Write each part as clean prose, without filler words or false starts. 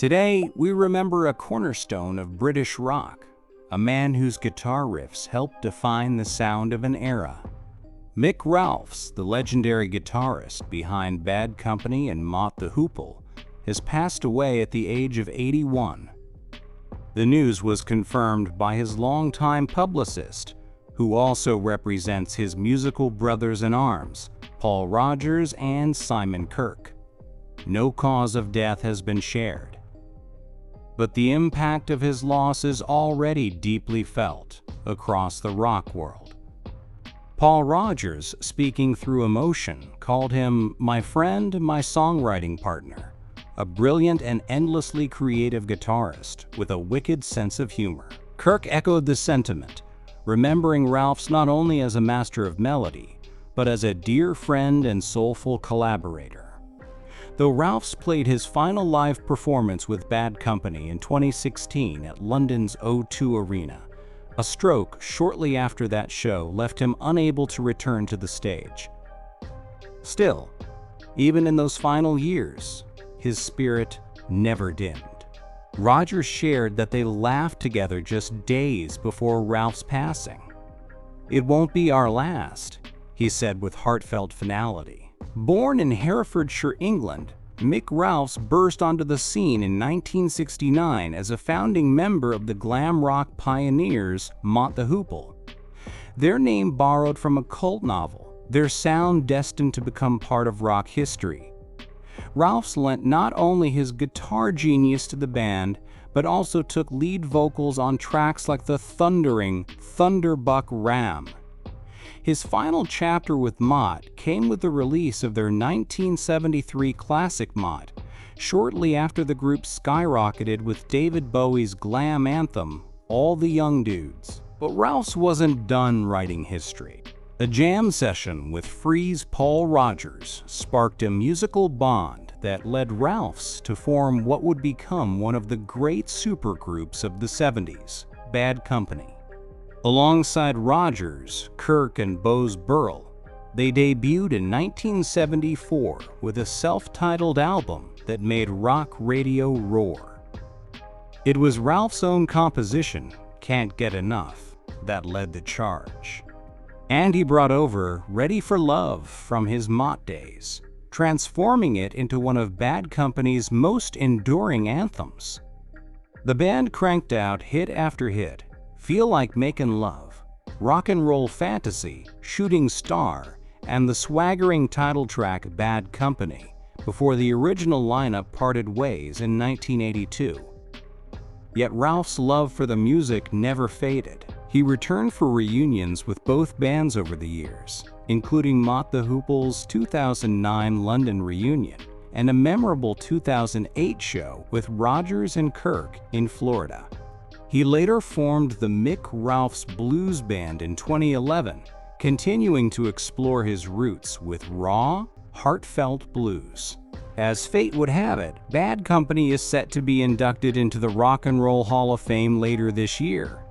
Today, we remember a cornerstone of British rock, a man whose guitar riffs helped define the sound of an era. Mick Ralphs, the legendary guitarist behind Bad Company and Mott the Hoople, has passed away at the age of 81. The news was confirmed by his longtime publicist, who also represents his musical brothers-in-arms, Rodgers and Simon Kirke. No cause of death has been shared, but the impact of his loss is already deeply felt across the rock world. Rodgers, speaking through emotion, called him "my friend, my songwriting partner," a brilliant and endlessly creative guitarist with a wicked sense of humor. Kirke echoed the sentiment, remembering Ralphs not only as a master of melody, but as a dear friend and soulful collaborator. Though Ralphs played his final live performance with Bad Company in 2016 at London's O2 Arena, a stroke shortly after that show left him unable to return to the stage. Still, even in those final years, his spirit never dimmed. Rodgers shared that they laughed together just days before Ralph's passing. "It won't be our last," he said with heartfelt finality. Born in Herefordshire, England, Mick Ralphs burst onto the scene in 1969 as a founding member of the glam rock pioneers Mott the Hoople. Their name borrowed from a cult novel, their sound destined to become part of rock history. Ralphs lent not only his guitar genius to the band, but also took lead vocals on tracks like the thundering Thunderbuck Ram. His final chapter with Mott came with the release of their 1973 classic Mott, shortly after the group skyrocketed with David Bowie's glam anthem, All the Young Dudes. But Ralphs wasn't done writing history. A jam session with Free's Rodgers sparked a musical bond that led Ralphs to form what would become one of the great supergroups of the 70s, Bad Company. Alongside Rodgers, Kirke, and Bose Burrell, they debuted in 1974 with a self-titled album that made rock radio roar. It was Ralph's own composition, Can't Get Enough, that led the charge. And he brought over Ready for Love from his Mott days, transforming it into one of Bad Company's most enduring anthems. The band cranked out hit after hit, Feel Like Making Love, Rock and Roll Fantasy, Shooting Star, and the swaggering title track Bad Company, before the original lineup parted ways in 1982. Yet Ralph's love for the music never faded. He returned for reunions with both bands over the years, including Mott the Hoople's 2009 London reunion and a memorable 2008 show with Rodgers and Kirke in Florida. He later formed the Mick Ralphs Blues Band in 2011, continuing to explore his roots with raw, heartfelt blues. As fate would have it, Bad Company is set to be inducted into the Rock and Roll Hall of Fame later this year.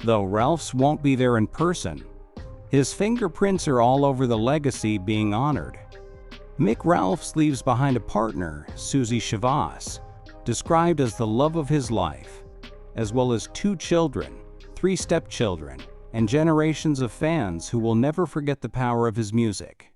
Though Ralphs won't be there in person, his fingerprints are all over the legacy being honored. Mick Ralphs leaves behind a partner, Susie Shavas, described as the love of his life, as well as 2 children, 3 stepchildren, and generations of fans who will never forget the power of his music.